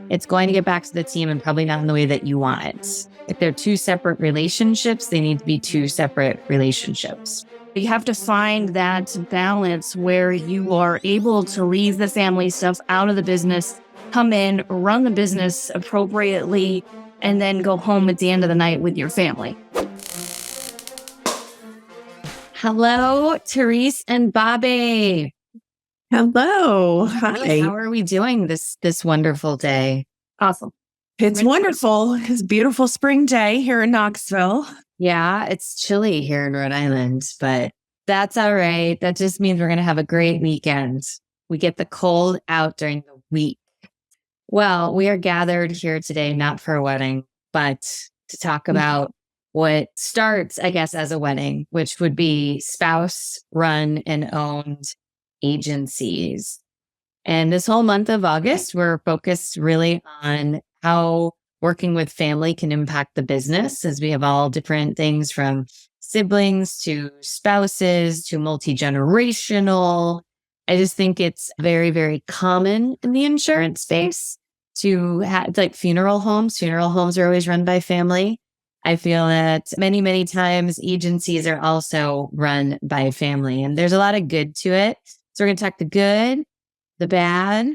it's going to get back to the team and probably not in the way that you want it. If they're two separate relationships, they need to be two separate relationships. You have to find that balance where you are able to leave the family stuff out of the business, come in, run the business appropriately, and then go home at the end of the night with your family. Hello, Therese and Bobby. Hello. Hi. How are we doing this wonderful day? Awesome. It's wonderful. It's a beautiful spring day here in Knoxville. Yeah, it's chilly here in Rhode Island, but that's all right. That just means we're going to have a great weekend. We get the cold out during the week. Well, we are gathered here today, not for a wedding, but to talk about what starts, I guess, as a wedding, which would be spouse-run and owned agencies. And this whole month of August, we're focused really on how working with family can impact the business, as we have all different things from siblings to spouses to multi-generational. I just think it's very, very common in the insurance space to have like funeral homes. Funeral homes are always run by family. I feel that many, many times agencies are also run by family, and there's a lot of good to it. So we're going to talk the good, the bad,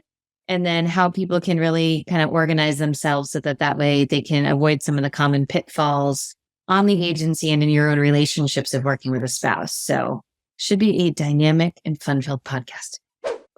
and then how people can really kind of organize themselves so that way they can avoid some of the common pitfalls on the agency and in your own relationships of working with a spouse. So should be a dynamic and fun-filled podcast.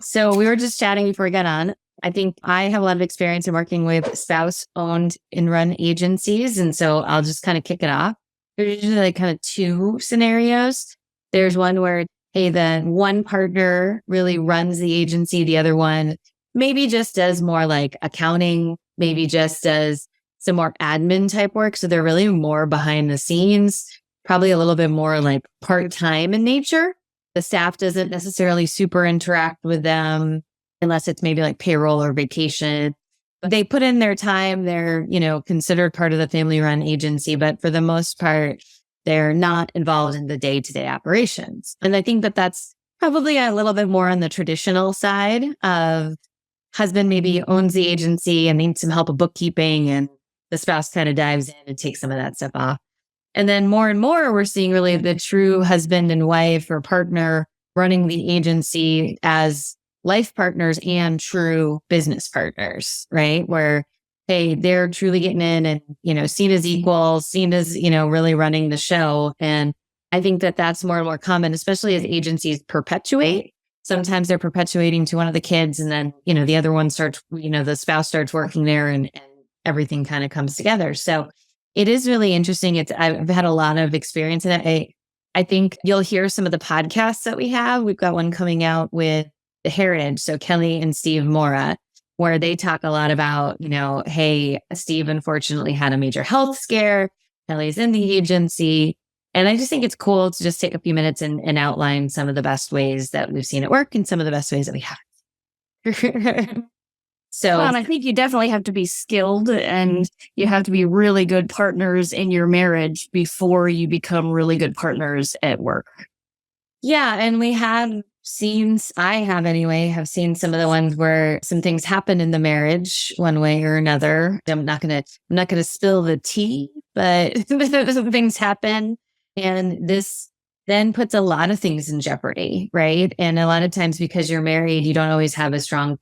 So we were just chatting before we got on. I think I have a lot of experience in working with spouse-owned and run agencies. And so I'll just kind of kick it off. There's usually like kind of two scenarios. There's one where, hey, the one partner really runs the agency. The other one maybe just does more like accounting, maybe just does some more admin type work. So they're really more behind the scenes, probably a little bit more like part-time in nature. The staff doesn't necessarily super interact with them unless it's maybe like payroll or vacation. But they put in their time. They're, considered part of the family-run agency, but for the most part, they're not involved in the day-to-day operations. And I think that that's probably a little bit more on the traditional side of husband maybe owns the agency and needs some help with bookkeeping, and the spouse kind of dives in and takes some of that stuff off. And then more and more, we're seeing really the true husband and wife or partner running the agency as life partners and true business partners, right? Where, hey, they're truly getting in and, seen as equals, seen as, really running the show. And I think that that's more and more common, especially as agencies perpetuate. Sometimes they're perpetuating to one of the kids, and then, the other one starts, the spouse starts working there and everything kind of comes together. So it is really interesting. I've had a lot of experience in it. I think you'll hear some of the podcasts that we have. We've got one coming out with The Heritage. So Kelly and Steve Mora, where they talk a lot about, hey, Steve unfortunately had a major health scare. Kelly's in the agency. And I just think it's cool to just take a few minutes and outline some of the best ways that we've seen it work and some of the best ways that we haven't. And I think you definitely have to be skilled, and you have to be really good partners in your marriage before you become really good partners at work. Yeah. And we have seen seen some of the ones where some things happen in the marriage one way or another. I'm not going to spill the tea, but some things happen, and this then puts a lot of things in jeopardy, right? And a lot of times because you're married, you don't always have a strong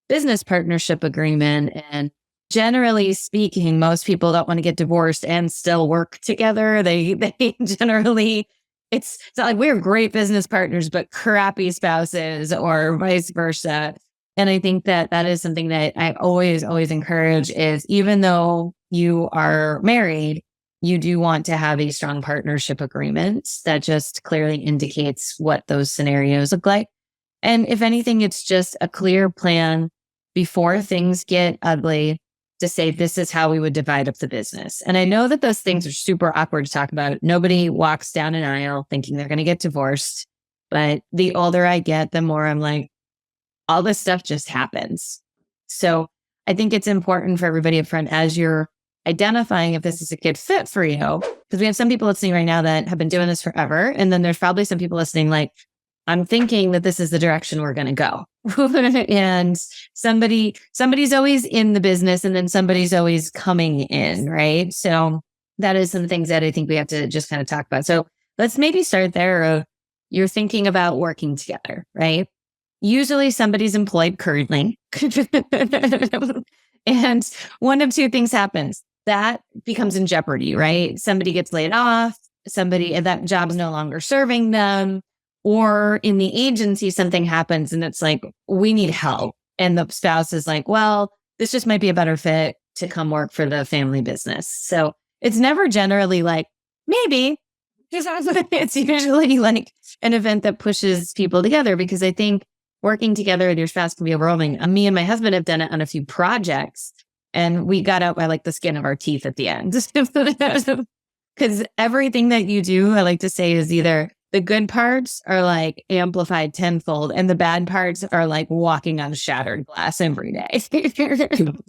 business partnership agreement. And generally speaking, most people don't want to get divorced and still work together. They generally, it's not like we're great business partners, but crappy spouses or vice versa. And I think that is something that I always encourage is, even though you are married, you do want to have a strong partnership agreement that just clearly indicates what those scenarios look like. And if anything, it's just a clear plan before things get ugly to say, this is how we would divide up the business. And I know that those things are super awkward to talk about. Nobody walks down an aisle thinking they're going to get divorced. But the older I get, the more I'm like, all this stuff just happens. So I think it's important for everybody up front, as you're identifying if this is a good fit for you, because we have some people listening right now that have been doing this forever. And then there's probably some people listening like, I'm thinking that this is the direction we're going to go. And somebody's always in the business and then somebody's always coming in, right? So that is some things that I think we have to just kind of talk about. So let's maybe start there. You're thinking about working together, right? Usually somebody's employed currently. And one of two things happens. That becomes in jeopardy, right? Somebody gets laid off, that job's no longer serving them. Or in the agency, something happens and it's like, we need help. And the spouse is like, well, this just might be a better fit to come work for the family business. So it's never generally like, maybe. It's usually like an event that pushes people together, because I think working together with your spouse can be overwhelming. Me and my husband have done it on a few projects, and we got out by like the skin of our teeth at the end. Because everything that you do, I like to say, is either the good parts are like amplified tenfold, and the bad parts are like walking on shattered glass every day.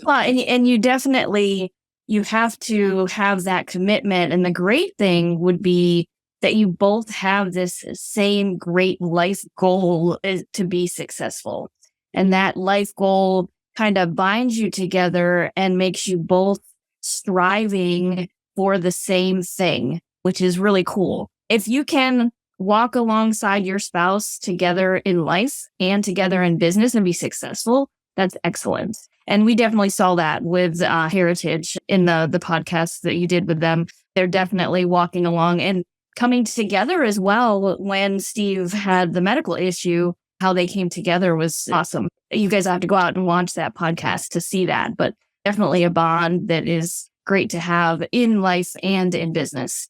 Well, and you definitely, you have to have that commitment. And the great thing would be that you both have this same great life goal is to be successful. And that life goal kind of binds you together and makes you both striving for the same thing, which is really cool. If you can walk alongside your spouse together in life and together in business and be successful, that's excellent. And we definitely saw that with Heritage in the podcast that you did with them. They're definitely walking along and coming together as well. When Steve had the medical issue, how they came together was awesome. You guys have to go out and watch that podcast to see that, but definitely a bond that is great to have in life and in business.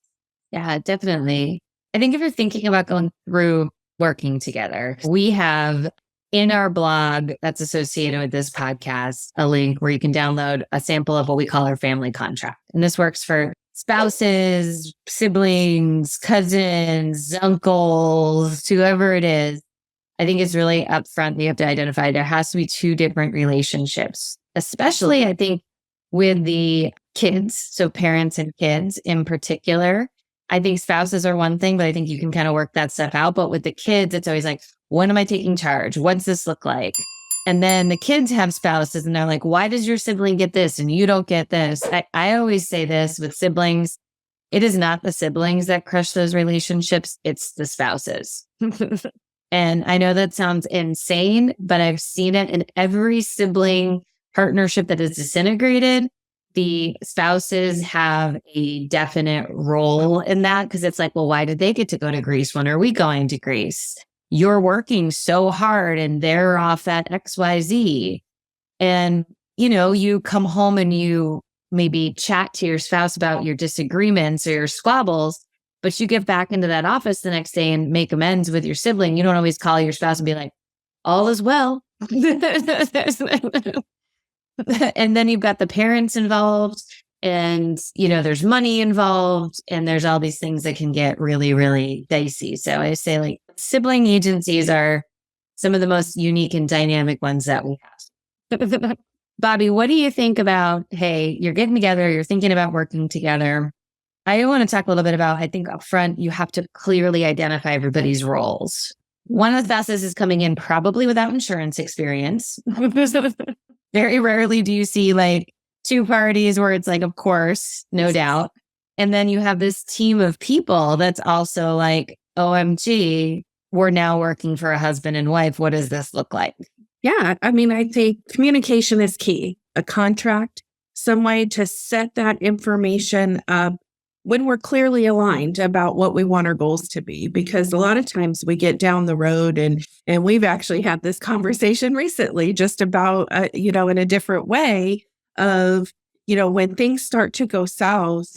Yeah, definitely. I think if you're thinking about going through working together, we have in our blog that's associated with this podcast a link where you can download a sample of what we call our family contract. And this works for spouses, siblings, cousins, uncles, whoever it is. I think it's really upfront. You have to identify there has to be two different relationships, especially I think with the kids. So parents and kids in particular. I think spouses are one thing, but I think you can kind of work that stuff out. But with the kids, it's always like, when am I taking charge? What's this look like? And then the kids have spouses and they're like, why does your sibling get this and you don't get this? I always say this with siblings. It is not the siblings that crush those relationships. It's the spouses. And I know that sounds insane, but I've seen it in every sibling partnership that is disintegrated. The spouses have a definite role in that, because it's like, well, why did they get to go to Greece? When are we going to Greece? You're working so hard and they're off at XYZ. And, you come home and you maybe chat to your spouse about your disagreements or your squabbles, but you get back into that office the next day and make amends with your sibling. You don't always call your spouse and be like, all is well. And then you've got the parents involved and, there's money involved and there's all these things that can get really, really dicey. So I say like sibling agencies are some of the most unique and dynamic ones that we have. Bobby, what do you think about, hey, you're getting together, you're thinking about working together. I want to talk a little bit about, I think up front, you have to clearly identify everybody's roles. One of the fastest is coming in probably without insurance experience. Very rarely do you see like two parties where it's like, of course, no doubt. And then you have this team of people that's also like, OMG, we're now working for a husband and wife. What does this look like? Yeah, I think communication is key. A contract, some way to set that information up when we're clearly aligned about what we want our goals to be. Because a lot of times we get down the road and we've actually had this conversation recently just about, in a different way of, when things start to go south,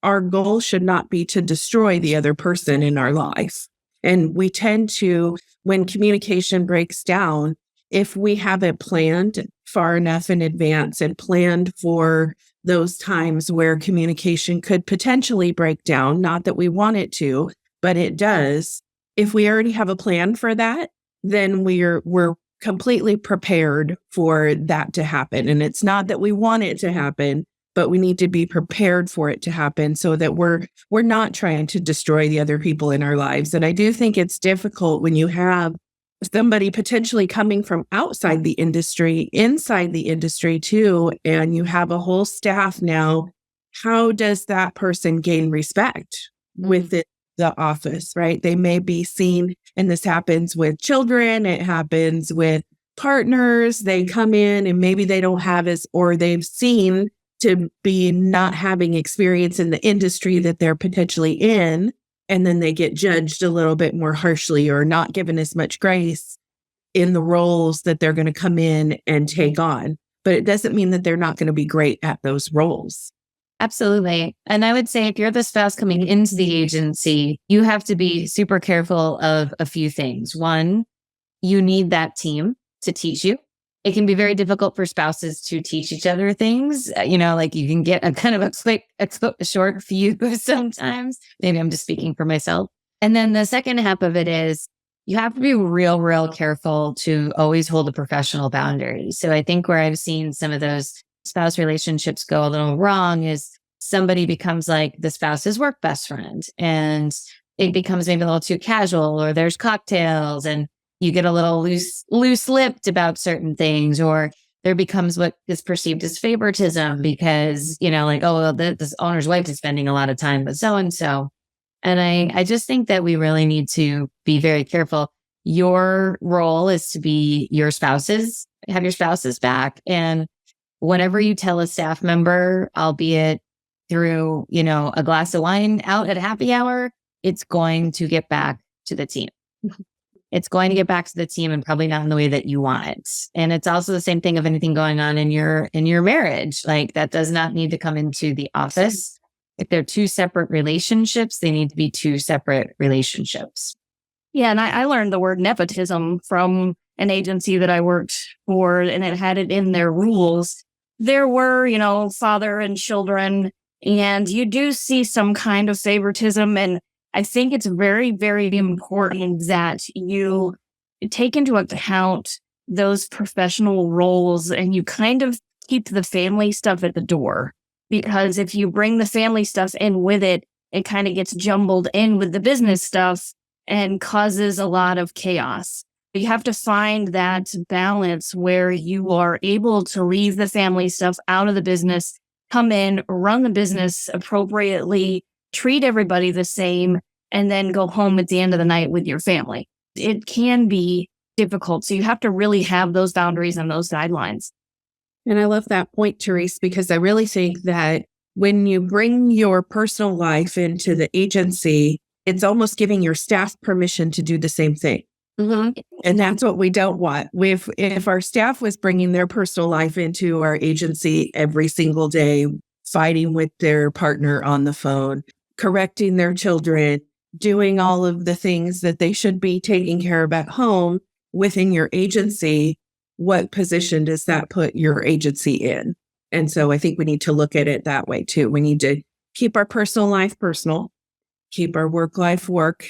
our goal should not be to destroy the other person in our life. And we tend to, when communication breaks down, if we haven't planned far enough in advance and planned for those times where communication could potentially break down, not that we want it to, but it does. If we already have a plan for that, then we're completely prepared for that to happen. And it's not that we want it to happen, but we need to be prepared for it to happen so that we're not trying to destroy the other people in our lives. And I do think it's difficult when you have somebody potentially coming from outside the industry, inside the industry too, and you have a whole staff now. How does that person gain respect within the office, right? They may be seen, and this happens with children, it happens with partners. They come in and maybe they don't have or they've seen to be not having experience in the industry that they're potentially in. And then they get judged a little bit more harshly or not given as much grace in the roles that they're going to come in and take on. But it doesn't mean that they're not going to be great at those roles. Absolutely. And I would say if you're the spouse coming into the agency, you have to be super careful of a few things. One, you need that team to teach you. It can be very difficult for spouses to teach each other things. Like you can get a kind of a short fuse sometimes. Maybe I'm just speaking for myself. And then the second half of it is you have to be real careful to always hold a professional boundary. So I think where I've seen some of those spouse relationships go a little wrong is somebody becomes like the spouse's work best friend, and it becomes maybe a little too casual, or there's cocktails and you get a little loose-lipped about certain things, or there becomes what is perceived as favoritism because, this owner's wife is spending a lot of time with so-and-so. And I just think that we really need to be very careful. Your role is to be have your spouse's back. And whatever you tell a staff member, albeit through, a glass of wine out at happy hour, it's going to get back to the team. It's going to get back to the team, and probably not in the way that you want it. And it's also the same thing of anything going on in your marriage. Like that does not need to come into the office. If they're two separate relationships, they need to be two separate relationships. Yeah. And I learned the word nepotism from an agency that I worked for, and it had it in their rules. There were, father and children, and you do see some kind of favoritism. And I think it's very, very important that you take into account those professional roles and you kind of keep the family stuff at the door. Because if you bring the family stuff in with it, it kind of gets jumbled in with the business stuff and causes a lot of chaos. You have to find that balance where you are able to leave the family stuff out of the business, come in, run the business appropriately, treat everybody the same, and then go home at the end of the night with your family. It can be difficult. So you have to really have those boundaries and those guidelines. And I love that point, Therese, because I really think that when you bring your personal life into the agency, it's almost giving your staff permission to do the same thing. Mm-hmm. And that's what we don't want. If our staff was bringing their personal life into our agency every single day, fighting with their partner on the phone, correcting their children, doing all of the things that they should be taking care of at home within your agency, what position does that put your agency in? And so I think we need to look at it that way too. We need to keep our personal life personal, keep our work life work.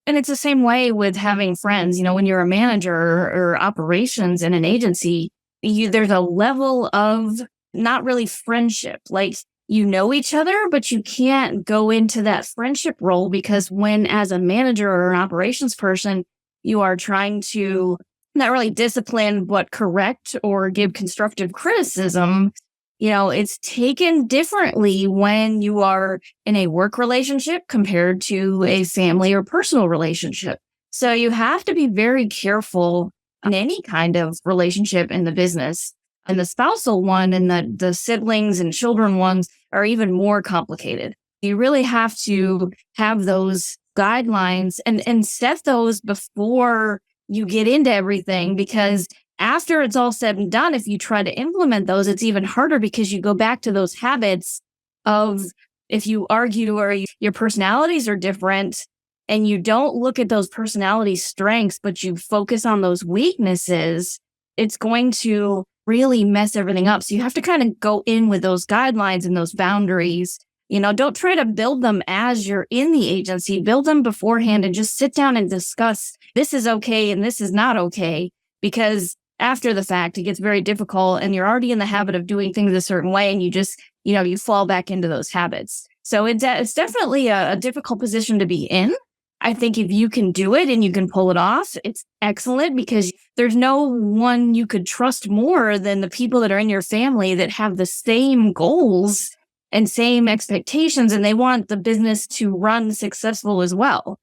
And it's the same way with having friends. When you're a manager or operations in an agency, there's a level of not really friendship. Like, you know each other, but you can't go into that friendship role because when, as a manager or an operations person, you are trying to not really discipline, but correct or give constructive criticism, it's taken differently when you are in a work relationship compared to a family or personal relationship. So you have to be very careful in any kind of relationship in the business. And the spousal one and the siblings and children ones are even more complicated. You really have to have those guidelines and set those before you get into everything, because after it's all said and done, if you try to implement those, it's even harder because you go back to those habits of, if you argue or your personalities are different and you don't look at those personality strengths, but you focus on those weaknesses, it's going to really mess everything up. So you have to kind of go in with those guidelines and those boundaries. Don't try to build them as you're in the agency. Build them beforehand and just sit down and discuss this is okay and this is not okay. Because after the fact, it gets very difficult and you're already in the habit of doing things a certain way and you just you fall back into those habits. So it's definitely a difficult position to be in. I think if you can do it and you can pull it off, it's excellent, because there's no one you could trust more than the people that are in your family that have the same goals and same expectations, and they want the business to run successful as well.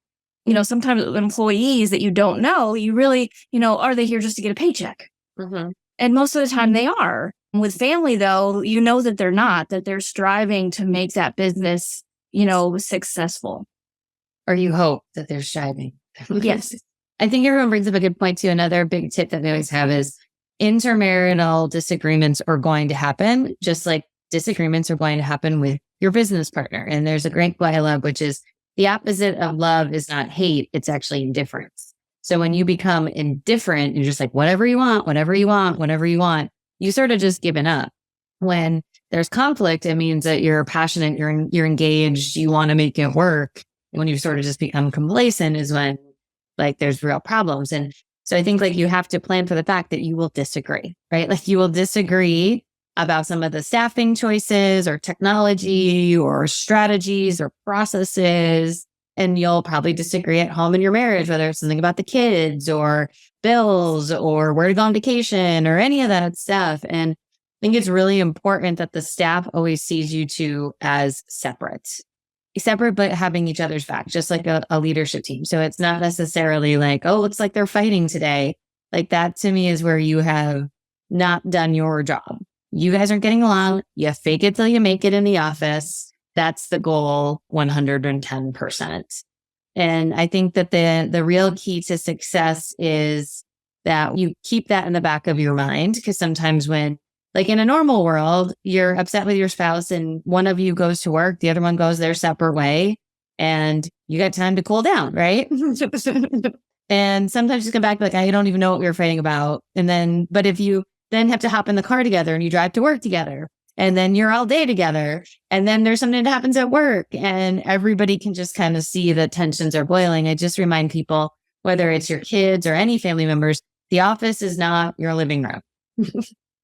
Sometimes with employees that you don't know, you really, are they here just to get a paycheck? Mhm. And most of the time they are. With family, though, that they're not, that they're striving to make that business, successful. Or you hope that they're striving. Yes. I think everyone brings up a good point too. Another big tip that we always have is intermarital disagreements are going to happen, just like disagreements are going to happen with your business partner. And there's a great quote I love, which is the opposite of love is not hate. It's actually indifference. So when you become indifferent, you're just like, whatever you want, whatever you want, whatever you want, you sort of just given up. When there's conflict, it means that you're passionate, you're engaged, you want to make it work. When you sort of just become complacent is when like there's real problems. And so I think like you have to plan for the fact that you will disagree, right? Like you will disagree about some of the staffing choices or technology or strategies or processes. And you'll probably disagree at home in your marriage, whether it's something about the kids or bills or where to go on vacation or any of that stuff. And I think it's really important that the staff always sees you two as separate, but having each other's back, just like a leadership team. So it's not necessarily like, oh, looks like they're fighting today. Like that to me is where you have not done your job. You guys aren't getting along. You fake it till you make it in the office. That's the goal 110%. And I think that the real key to success is that you keep that in the back of your mind, because sometimes when, like in a normal world, you're upset with your spouse and one of you goes to work, the other one goes their separate way, and you got time to cool down, right? And sometimes you come back like, I don't even know what we were fighting about. But if you then have to hop in the car together and you drive to work together, and then you're all day together, and then there's something that happens at work and everybody can just kind of see the tensions are boiling. I just remind people, whether it's your kids or any family members, the office is not your living room.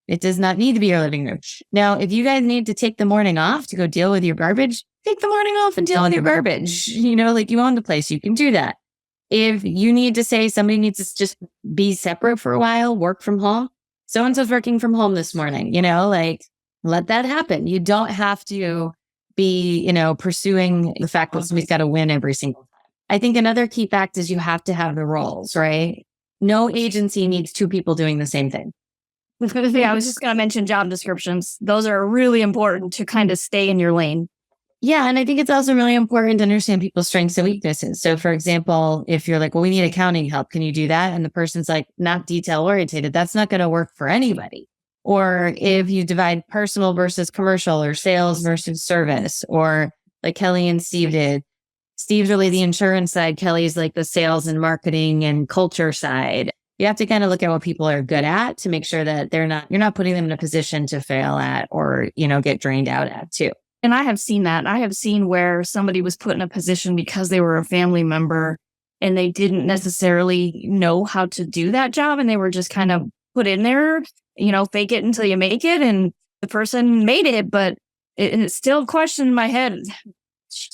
It does not need to be your living room. Now, if you guys need to take the morning off to go deal with your garbage, take the morning off and deal with your garbage. Like you own the place, you can do that. If you need to say somebody needs to just be separate for a while, work from home, so-and-so's working from home this morning, like let that happen. You don't have to be, pursuing the fact that somebody's got to win every single time. I think another key fact is you have to have the roles, right? No agency needs two people doing the same thing. Yeah, I was just going to mention job descriptions. Those are really important to kind of stay in your lane. Yeah. And I think it's also really important to understand people's strengths and weaknesses. So for example, if you're like, well, we need accounting help, can you do that? And the person's like, not detail oriented, that's not going to work for anybody. Or if you divide personal versus commercial or sales versus service, or like Kelly and Steve did. Steve's really the insurance side. Kelly's like the sales and marketing and culture side. You have to kind of look at what people are good at to make sure that you're not putting them in a position to fail at or, get drained out at too. And I have seen that. I have seen where somebody was put in a position because they were a family member and they didn't necessarily know how to do that job. And they were just kind of put in there, fake it until you make it. And the person made it, but it still questioned in my head.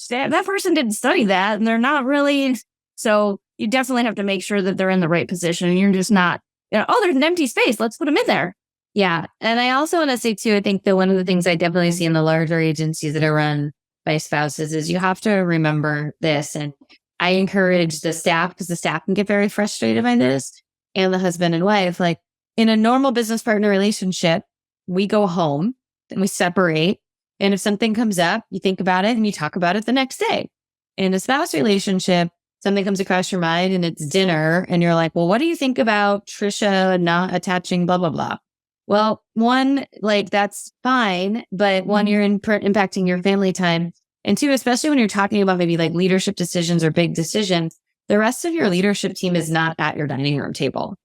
That person didn't study that and they're not really. So you definitely have to make sure that they're in the right position and you're just not, there's an empty space. Let's put them in there. Yeah. And I also want to say too, I think that one of the things I definitely see in the larger agencies that are run by spouses is you have to remember this. And I encourage the staff, because the staff can get very frustrated by this, and the husband and wife, like in a normal business partner relationship, we go home and we separate. And if something comes up, you think about it and you talk about it the next day. In a spouse relationship, something comes across your mind and it's dinner and you're like, well, what do you think about Trisha not attaching blah, blah, blah? Well, one, like that's fine. But one, you're impacting your family time. And two, especially when you're talking about maybe like leadership decisions or big decisions, the rest of your leadership team is not at your dining room table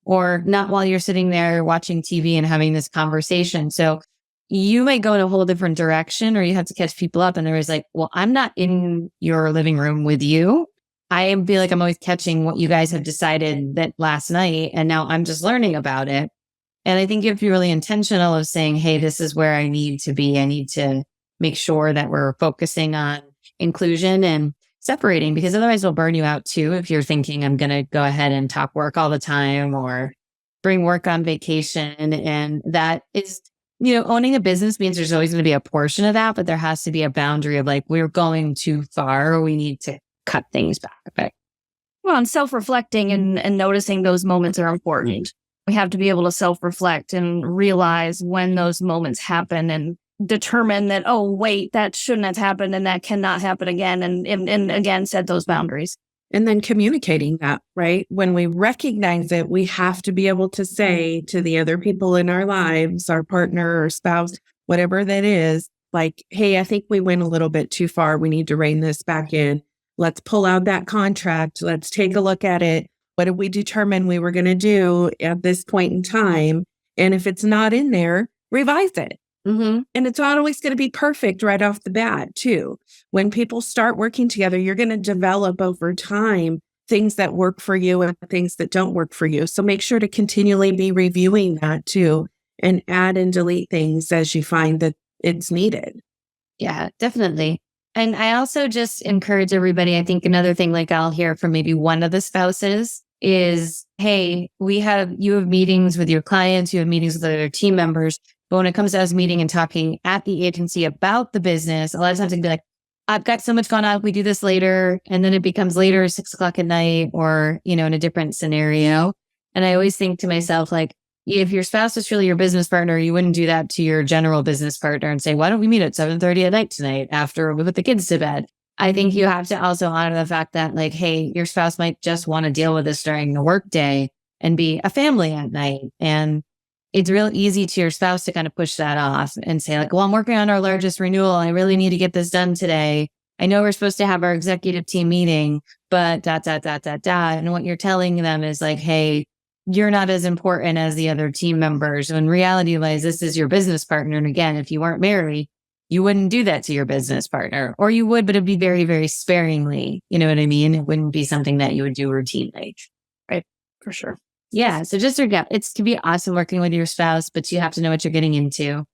or not while you're sitting there watching TV and having this conversation. So you might go in a whole different direction, or you have to catch people up. And they're always like, well, I'm not in your living room with you. I feel like I'm always catching what you guys have decided that last night. And now I'm just learning about it. And I think you have to be really intentional of saying, hey, this is where I need to be. I need to make sure that we're focusing on inclusion and separating, because otherwise it'll burn you out too. If you're thinking I'm going to go ahead and talk work all the time or bring work on vacation. And that is, owning a business means there's always going to be a portion of that, but there has to be a boundary of like, we're going too far, or we need to cut things back a bit. Well, and self-reflecting and noticing those moments are important. We have to be able to self-reflect and realize when those moments happen and determine that, oh, wait, that shouldn't have happened and that cannot happen again. And again, set those boundaries. And then communicating that, right? When we recognize it, we have to be able to say to the other people in our lives, our partner or spouse, whatever that is, like, hey, I think we went a little bit too far. We need to rein this back in. Let's pull out that contract. Let's take a look at it. What did we determine we were going to do at this point in time? And if it's not in there, revise it. Mm-hmm. And it's not always going to be perfect right off the bat, too. When people start working together, you're going to develop over time things that work for you and things that don't work for you. So make sure to continually be reviewing that, too, and add and delete things as you find that it's needed. Yeah, definitely. And I also just encourage everybody. I think another thing, like I'll hear from maybe one of the spouses is, hey, you have meetings with your clients, you have meetings with other team members. But when it comes to us meeting and talking at the agency about the business, a lot of times it'd be like, I've got so much going on. We do this later. And then it becomes later, 6:00 at night, or, in a different scenario. And I always think to myself, like, if your spouse is truly your business partner, you wouldn't do that to your general business partner and say, why don't we meet at 7:30 at night tonight after we put the kids to bed? I think you have to also honor the fact that, like, hey, your spouse might just want to deal with this during the workday and be a family at night. And it's real easy to your spouse to kind of push that off and say, like, well, I'm working on our largest renewal. I really need to get this done today. I know we're supposed to have our executive team meeting, but ... And what you're telling them is like, hey, you're not as important as the other team members. When reality lies, this is your business partner. And again, if you weren't married, you wouldn't do that to your business partner, or you would, but it'd be very, very sparingly. You know what I mean? It wouldn't be something that you would do routinely. Right. For sure. Yeah. So just forget, it's to be awesome working with your spouse, but you have to know what you're getting into.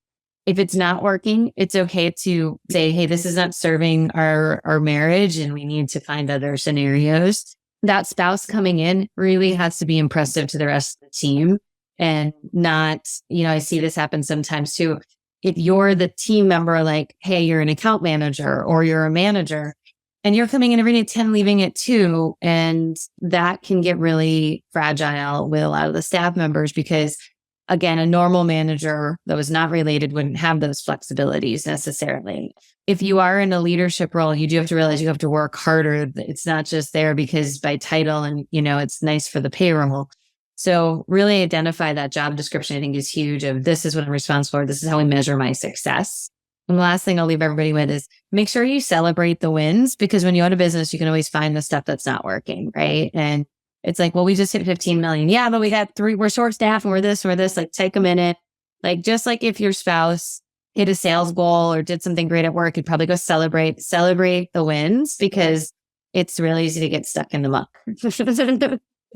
If it's not working, it's okay to say, hey, this is not serving our marriage and we need to find other scenarios. That spouse coming in really has to be impressive to the rest of the team, and not, I see this happen sometimes too. If you're the team member, like, hey, you're an account manager or you're a manager and you're coming in every day at 10, leaving at 2, and that can get really fragile with a lot of the staff members, because again, a normal manager that was not related wouldn't have those flexibilities necessarily. If you are in a leadership role, you do have to realize you have to work harder. It's not just there because by title and, it's nice for the payroll. So really identify that job description, I think, is huge, of this is what I'm responsible for. This is how we measure my success. And the last thing I'll leave everybody with is make sure you celebrate the wins, because when you own a business, you can always find the stuff that's not working, right? And it's like, well, we just hit 15 million. Yeah, but we got 3, we're short staff and we're this. Like, take a minute. Like, just like if your spouse hit a sales goal or did something great at work, you'd probably go celebrate the wins, because it's really easy to get stuck in the muck.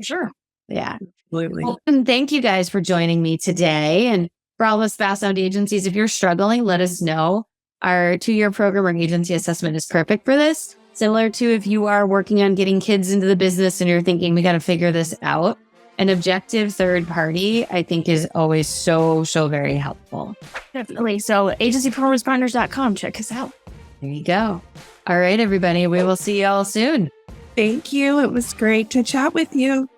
Sure. Yeah. Absolutely. Well, and thank you guys for joining me today. And for all the spouse-owned agencies, if you're struggling, let us know. Our 2-year program or agency assessment is perfect for this. Similar to if you are working on getting kids into the business and you're thinking, we got to figure this out. An objective third party, I think, is always so very helpful. Definitely. So agencyperformancepartners.com. Check us out. There you go. All right, everybody. We will see you all soon. Thank you. It was great to chat with you.